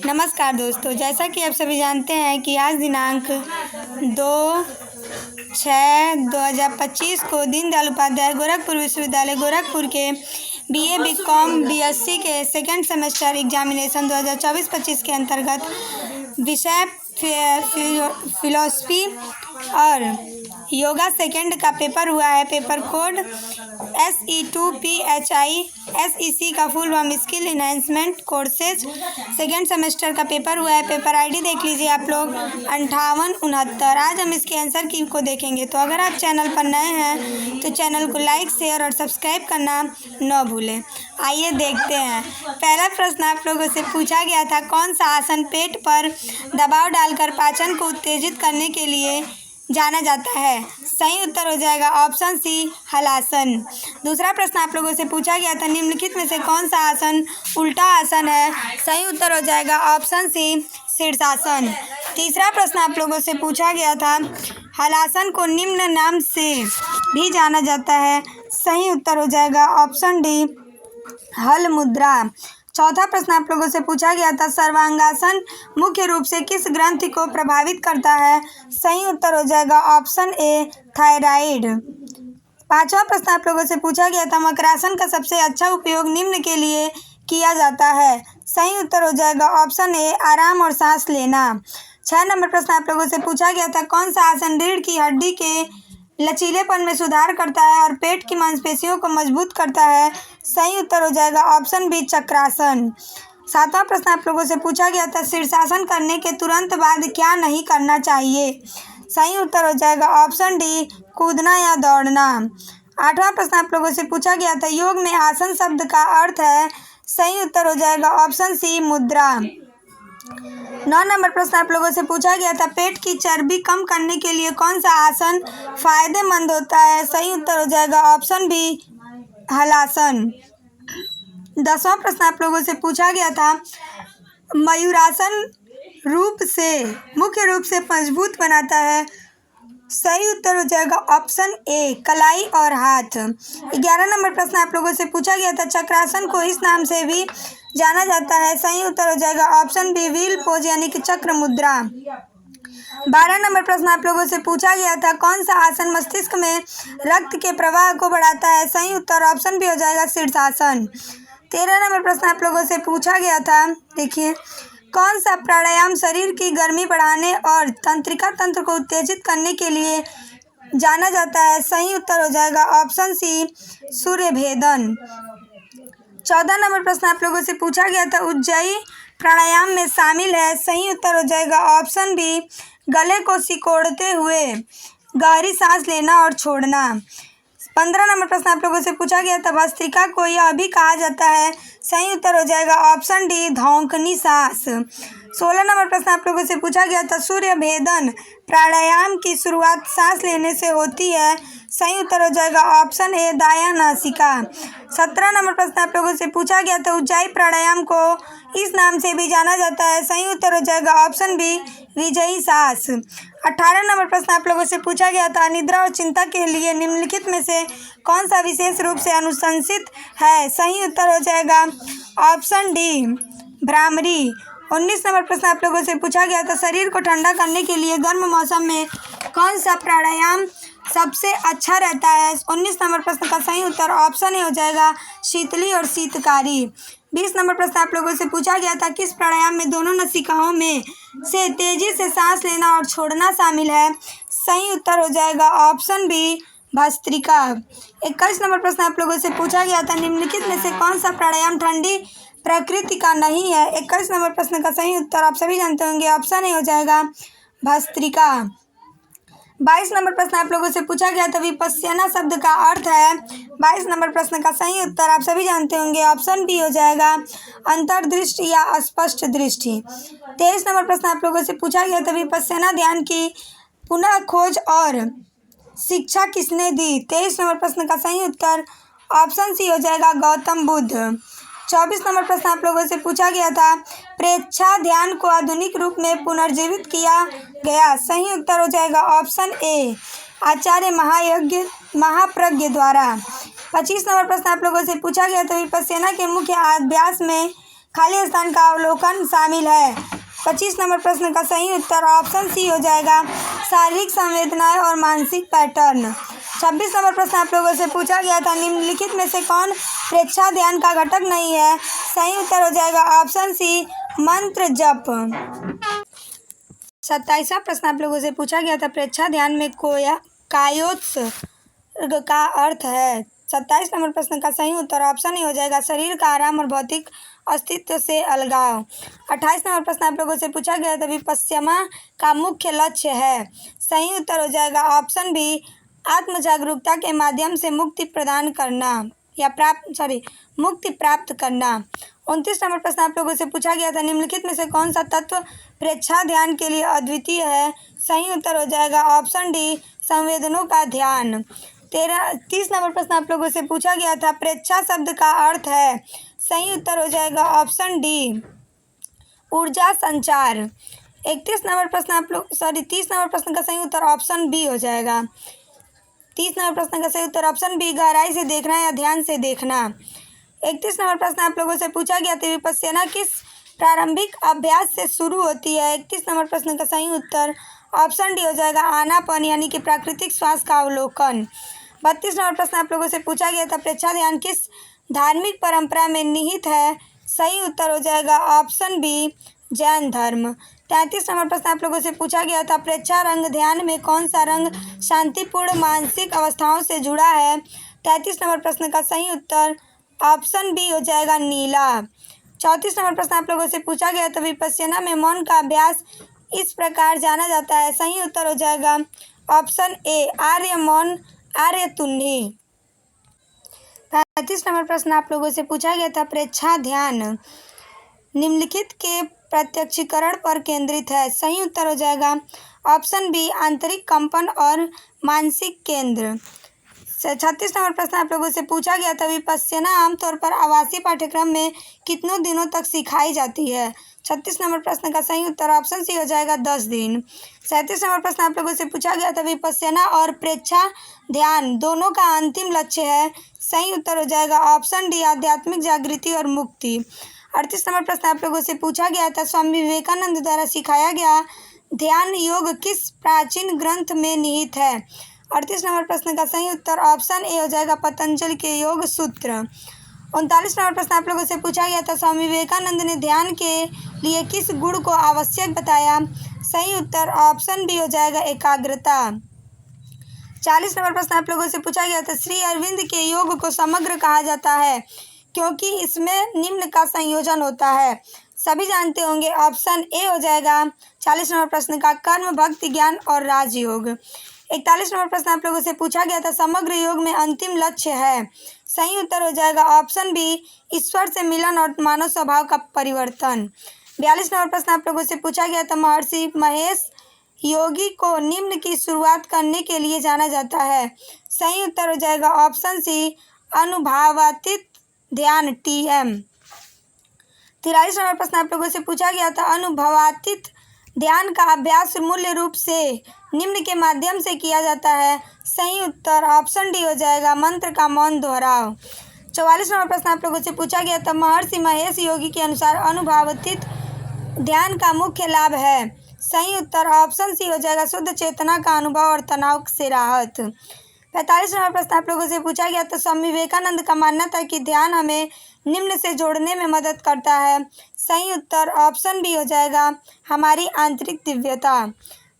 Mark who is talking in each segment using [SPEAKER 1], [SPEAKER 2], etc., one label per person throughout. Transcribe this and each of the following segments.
[SPEAKER 1] नमस्कार दोस्तों, जैसा कि आप सभी जानते हैं कि आज दिनांक 2/6/2025 को दीनदयाल उपाध्याय गोरखपुर विश्वविद्यालय गोरखपुर के BA BCom BSc के सेकेंड सेमेस्टर एग्जामिनेशन 2024-25 के अंतर्गत विषय फिलॉसफी और योगा सेकेंड का पेपर हुआ है। पेपर कोड SE2PHI SEC का full form skill enhancement courses second semester का पेपर हुआ है। पेपर आईडी देख लीजिए आप लोग 5869। आज हम इसके आंसर की को देखेंगे। तो अगर आप चैनल पर नए हैं तो चैनल को लाइक शेयर और सब्सक्राइब करना न भूलें। आइए देखते हैं। पहला प्रश्न आप लोगों से पूछा गया था, कौन सा आसन पेट पर दबाव डालकर पाचन को उत्तेजित करने के लिए जाना जाता है? सही उत्तर हो जाएगा ऑप्शन सी, हलासन। दूसरा प्रश्न आप लोगों से पूछा गया था, निम्नलिखित में से कौन सा आसन उल्टा आसन है? सही उत्तर हो जाएगा ऑप्शन सी, शीर्षासन। तीसरा प्रश्न आप लोगों से पूछा गया था, हलासन को निम्न नाम से भी जाना जाता है। सही उत्तर हो जाएगा ऑप्शन डी, हल मुद्रा। चौथा प्रश्न आप लोगों से पूछा गया था, सर्वांगासन मुख्य रूप से किस ग्रंथि को प्रभावित करता है? सही उत्तर हो जाएगा ऑप्शन ए, थायराइड। पांचवा प्रश्न आप लोगों से पूछा गया था, मकरासन का सबसे अच्छा उपयोग निम्न के लिए किया जाता है। सही उत्तर हो जाएगा ऑप्शन ए, आराम और सांस लेना। 6 नंबर प्रश्न आप लोगों से पूछा गया था, कौन सा आसन रीढ़ की हड्डी के लचीलेपन में सुधार करता है और पेट की मांसपेशियों को मजबूत करता है? सही उत्तर हो जाएगा ऑप्शन बी, चक्रासन। 7वां प्रश्न आप लोगों से पूछा गया था, शीर्षासन करने के तुरंत बाद क्या नहीं करना चाहिए? सही उत्तर हो जाएगा ऑप्शन डी, कूदना या दौड़ना। 8वां प्रश्न आप लोगों से पूछा गया था, योग में आसन शब्द का अर्थ है? सही उत्तर हो जाएगा ऑप्शन सी, मुद्रा। 9 नंबर प्रश्न आप लोगों से पूछा गया था, पेट की चर्बी कम करने के लिए कौन सा आसन फायदेमंद होता है? सही उत्तर हो जाएगा ऑप्शन बी, हलासन। 10वां प्रश्न आप लोगों से पूछा गया था, मयूरासन मुख्य रूप से मजबूत बनाता है? सही उत्तर हो जाएगा ऑप्शन ए, कलाई और हाथ। 11 नंबर प्रश्न आप लोगों से पूछा गया था, चक्रासन को इस नाम से भी जाना जाता है? सही उत्तर हो जाएगा ऑप्शन बी, व्हील पोज यानी कि चक्र मुद्रा। 12 नंबर प्रश्न आप लोगों से पूछा गया था, कौन सा आसन मस्तिष्क में रक्त के प्रवाह को बढ़ाता है? सही उत्तर ऑप्शन बी हो जाएगा, शीर्षासन। 13 नंबर प्रश्न आप लोगों से पूछा गया था, देखिए, कौन सा प्राणायाम शरीर की गर्मी बढ़ाने और तंत्रिका तंत्र को उत्तेजित करने के लिए जाना जाता है? सही उत्तर हो जाएगा ऑप्शन सी, सूर्य भेदन। 14 नंबर प्रश्न आप लोगों से पूछा गया था, उज्जयी प्राणायाम में शामिल है? सही उत्तर हो जाएगा ऑप्शन बी, गले को सिकोड़ते हुए गहरी सांस लेना और छोड़ना। 15 नंबर प्रश्न आप लोगों से पूछा गया था, भस्त्रिका को यह भी कहा जाता है? सही उत्तर हो जाएगा ऑप्शन डी, धौंकनी सांस। 16 नंबर प्रश्न आप लोगों से पूछा गया था, सूर्य भेदन प्राणायाम की शुरुआत सांस लेने से होती है? सही उत्तर हो जाएगा ऑप्शन ए, दायां नासिका। 17 नंबर प्रश्न आप लोगों से पूछा गया था, उज्जाई प्राणायाम को इस नाम से भी जाना जाता है? सही उत्तर हो जाएगा ऑप्शन बी, विजयी सांस। 18 नंबर प्रश्न आप लोगों से पूछा गया था, निद्रा और चिंता के लिए निम्नलिखित में से कौन सा विशेष रूप से अनुशंसित है? सही उत्तर हो जाएगा ऑप्शन डी, भ्रामरी। 19 नंबर प्रश्न आप लोगों से पूछा गया था, शरीर को ठंडा करने के लिए गर्म मौसम में कौन सा प्राणायाम सबसे अच्छा रहता है? 19 नंबर प्रश्न का सही उत्तर ऑप्शन ए हो जाएगा, शीतली और शीतकारी। 20 नंबर प्रश्न आप लोगों से पूछा गया था, किस प्राणायाम में दोनों नसिकाओं में से तेजी से सांस लेना और छोड़ना शामिल है? सही उत्तर हो जाएगा ऑप्शन बी, भस्त्रिका। 21 नंबर प्रश्न आप लोगों से पूछा गया था, निम्नलिखित में से कौन सा प्राणायाम ठंडी प्रकृति का नहीं है? 21 नंबर प्रश्न का सही उत्तर आप सभी जानते होंगे, ऑप्शन ए हो जाएगा, भस्त्रिका। 22 नंबर प्रश्न आप लोगों से पूछा गया था, विपश्यना शब्द का अर्थ है? 22 नंबर प्रश्न का सही उत्तर आप सभी जानते होंगे, ऑप्शन बी हो जाएगा, अंतर्दृष्टि या अस्पष्ट दृष्टि। 23 नंबर प्रश्न आप लोगों से पूछा गया था, विपश्यना ध्यान की पुनः खोज और शिक्षा किसने दी? 23 नंबर प्रश्न का सही उत्तर ऑप्शन सी हो जाएगा, गौतम बुद्ध। 24 नंबर प्रश्न आप लोगों से पूछा गया था, प्रेक्षा ध्यान को आधुनिक रूप में पुनर्जीवित किया गया? सही उत्तर हो जाएगा ऑप्शन ए, आचार्य महाप्रज्ञ द्वारा। 25 नंबर प्रश्न आप लोगों से पूछा गया था, विपश्यना के मुख्य अभ्यास में खाली स्थान का अवलोकन शामिल है। 25 नंबर प्रश्न का सही उत्तर ऑप्शन सी हो जाएगा, शारीरिक संवेदनाएं और मानसिक पैटर्न। 26 नंबर प्रश्न आप लोगों से पूछा गया था, निम्नलिखित में से कौन प्रेक्षा ध्यान का घटक नहीं है? सही उत्तर हो जाएगा ऑप्शन सी, मंत्र जप। 27वां प्रश्न आप लोगों से पूछा गया था, प्रेक्षा ध्यान में कायोत्सर्ग का अर्थ है। 27 नंबर प्रश्न का सही उत्तर ऑप्शन ही हो जाएगा, शरीर का आराम और भौतिक अस्तित्व से अलगाव। 28 नंबर प्रश्न आप लोगों से पूछा गया था, विपश्यना का मुख्य लक्ष्य है। सही उत्तर हो जाएगा ऑप्शन बी, आत्म जागरूकता के माध्यम से मुक्ति प्रदान करना या मुक्ति प्राप्त करना। 29 नंबर प्रश्न आप लोगों से पूछा गया था, निम्नलिखित में से कौन सा तत्व प्रेक्षा ध्यान के लिए अद्वितीय है? सही उत्तर हो जाएगा ऑप्शन डी, संवेदनों का ध्यान। 30 नंबर प्रश्न आप लोगों से पूछा गया था, प्रेक्षा शब्द का अर्थ है। सही उत्तर हो जाएगा ऑप्शन डी, ऊर्जा संचार। 30 नंबर प्रश्न का सही उत्तर ऑप्शन बी हो जाएगा। 30 नंबर प्रश्न का सही उत्तर ऑप्शन बी, गहराई से देखना या ध्यान से देखना। 31 नंबर प्रश्न आप लोगों से पूछा गया था, विपश्यना किस प्रारंभिक अभ्यास से शुरू होती है? 31 नंबर प्रश्न का सही उत्तर ऑप्शन डी हो जाएगा, आनापान यानी कि प्राकृतिक श्वास का अवलोकन। 32 नंबर प्रश्न आप लोगों से पूछा गया था, प्रेक्षा ध्यान किस धार्मिक परंपरा में निहित है? सही उत्तर हो जाएगा ऑप्शन बी, जैन धर्म। 33 नंबर प्रश्न आप लोगों से पूछा गया था, प्रेक्षा रंग ध्यान में कौन सा रंग शांतिपूर्ण मानसिक अवस्थाओं से जुड़ा है? 33 नंबर प्रश्न का सही उत्तर ऑप्शन बी हो जाएगा, नीला। 34 नंबर प्रश्न आप लोगों से पूछा गया था, विपश्यना में मौन का अभ्यास इस प्रकार जाना जाता है। सही उत्तर हो जाएगा ऑप्शन ए, आर्य मौन, आर्य तुन्ही। 35 नंबर प्रश्न आप लोगों से पूछा गया था, प्रेक्षा ध्यान निम्नलिखित के प्रत्यक्षीकरण पर केंद्रित है। सही उत्तर हो जाएगा ऑप्शन बी, आंतरिक कंपन और मानसिक केंद्र। 36 नंबर प्रश्न आप लोगों से पूछा गया था, विपश्यना आमतौर पर आवासीय पाठ्यक्रम में कितनों दिनों तक सिखाई जाती है? 36 नंबर प्रश्न का सही उत्तर ऑप्शन सी हो जाएगा, 10 दिन। 37 नंबर प्रश्न आप लोगों से पूछा गया था, विपश्यना और प्रेक्षा ध्यान दोनों का अंतिम लक्ष्य है। सही उत्तर हो जाएगा ऑप्शन डी, आध्यात्मिक जागृति और मुक्ति। 38 नंबर प्रश्न आप लोगों से पूछा गया था, स्वामी विवेकानंद द्वारा सिखाया गया ध्यान योग किस प्राचीन ग्रंथ में निहित है? 38 नंबर प्रश्न का सही उत्तर ऑप्शन ए हो जाएगा, पतंजलि के योग सूत्र। 39 नंबर प्रश्न आप लोगों से पूछा गया था, स्वामी विवेकानंद ने ध्यान के लिए किस गुण को आवश्यक बताया? सही उत्तर ऑप्शन बी हो जाएगा, एकाग्रता। 40 नंबर प्रश्न आप लोगों से पूछा गया था, श्री अरविंद के योग को समग्र कहा जाता है क्योंकि इसमें निम्न का संयोजन होता है। सभी जानते होंगे ऑप्शन ए हो जाएगा 40 नंबर प्रश्न का, कर्म, भक्ति, ज्ञान और राजयोग। 41 नंबर प्रश्न आप लोगों से पूछा गया था, समग्र योग में अंतिम लक्ष्य है। सही उत्तर हो जाएगा ऑप्शन बी, ईश्वर से मिलन और मानव स्वभाव का परिवर्तन। 42 नंबर प्रश्न आप लोगों से पूछा गया था, महर्षि महेश योगी को निम्न की शुरुआत करने के लिए जाना जाता है। सही उत्तर हो जाएगा ऑप्शन सी, अनुभावातीत ध्यान, TM। 43 नंबर प्रश्न आप लोगों से पूछा गया था, अनुभवातीत ध्यान का अभ्यास मूल्य रूप से निम्न के माध्यम से किया जाता है। सही उत्तर ऑप्शन डी हो जाएगा, मंत्र का मौन दोहराव। 44 नंबर प्रश्न आप लोगों से पूछा गया था, महर्षि महेश योगी के अनुसार अनुभवातीत ध्यान का मुख्य लाभ है। सही उत्तर ऑप्शन सी हो जाएगा, शुद्ध चेतना का अनुभव और तनाव से राहत। 45 नंबर प्रश्न आप लोगों से पूछा गया था, स्वामी विवेकानंद का मानना था कि ध्यान हमें निम्न से जोड़ने में मदद करता है। सही उत्तर ऑप्शन बी हो जाएगा, हमारी आंतरिक दिव्यता।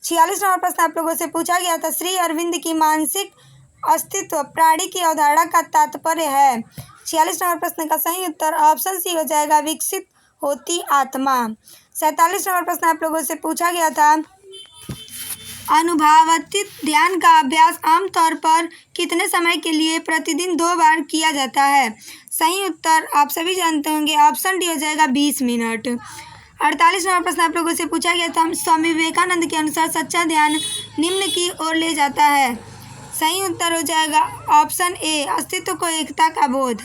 [SPEAKER 1] 46 नंबर प्रश्न आप लोगों से पूछा गया था, श्री अरविंद की मानसिक अस्तित्व प्राणी की अवधारणा का तात्पर्य है। 46 नंबर प्रश्न का सही उत्तर ऑप्शन सी हो जाएगा, विकसित होती आत्मा। 47 नंबर प्रश्न आप लोगों से पूछा गया था, अनुभवातीत ध्यान का अभ्यास आमतौर पर कितने समय के लिए प्रतिदिन 2 बार किया जाता है? सही उत्तर आप सभी जानते होंगे ऑप्शन डी हो जाएगा, 20 मिनट। 48 नंबर प्रश्न आप लोगों से पूछा गया था, स्वामी विवेकानंद के अनुसार सच्चा ध्यान निम्न की ओर ले जाता है। सही उत्तर हो जाएगा ऑप्शन ए, अस्तित्व को एकता का बोध।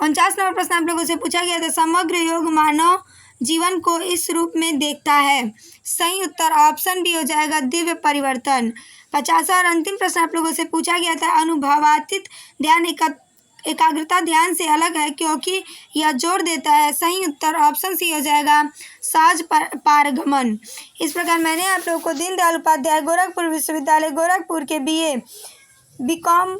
[SPEAKER 1] 49 नंबर प्रश्न आप लोगों से पूछा गया था, समग्र योग मानव जीवन को इस रूप में देखता है। सही उत्तर ऑप्शन बी हो जाएगा, दिव्य परिवर्तन। 50 और अंतिम प्रश्न आप लोगों से पूछा गया था, अनुभवातीत ध्यान एकाग्रता ध्यान से अलग है क्योंकि यह जोर देता है। सही उत्तर ऑप्शन सी हो जाएगा, सहज पारगमन। इस प्रकार मैंने आप लोगों को दीनदयाल उपाध्याय गोरखपुर विश्वविद्यालय गोरखपुर के BA BCom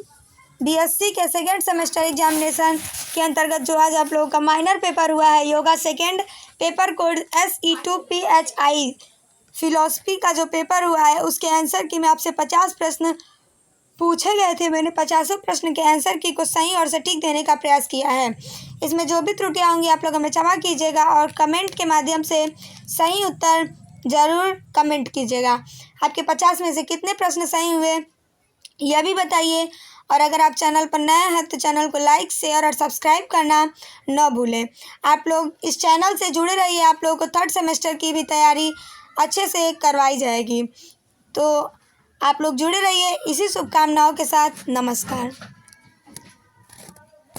[SPEAKER 1] BSc के सेकेंड सेमेस्टर एग्जामिनेशन के अंतर्गत जो आज आप लोगों का माइनर पेपर हुआ है yoga second, paper code SE2PHI philosophy का जो पेपर हुआ है उसके आंसर की मैं आपसे 50 प्रश्न पूछे गए थे। मैंने 50 प्रश्न के आंसर की को सही और सटीक देने का प्रयास किया है। इसमें जो भी त्रुटियां होंगी आप लोग हमें क्षमा कीजिएगा और कमेंट के माध्यम से सही उत्तर ज़रूर कमेंट कीजिएगा। आपके 50 में से कितने प्रश्न सही हुए यह भी बताइए। और अगर आप चैनल पर नए हैं तो चैनल को लाइक, शेयर और सब्सक्राइब करना न भूलें। आप लोग इस चैनल से जुड़े रहिए, आप लोगों को थर्ड सेमेस्टर की भी तैयारी अच्छे से करवाई जाएगी। तो आप लोग जुड़े रहिए। इसी शुभकामनाओं के साथ नमस्कार।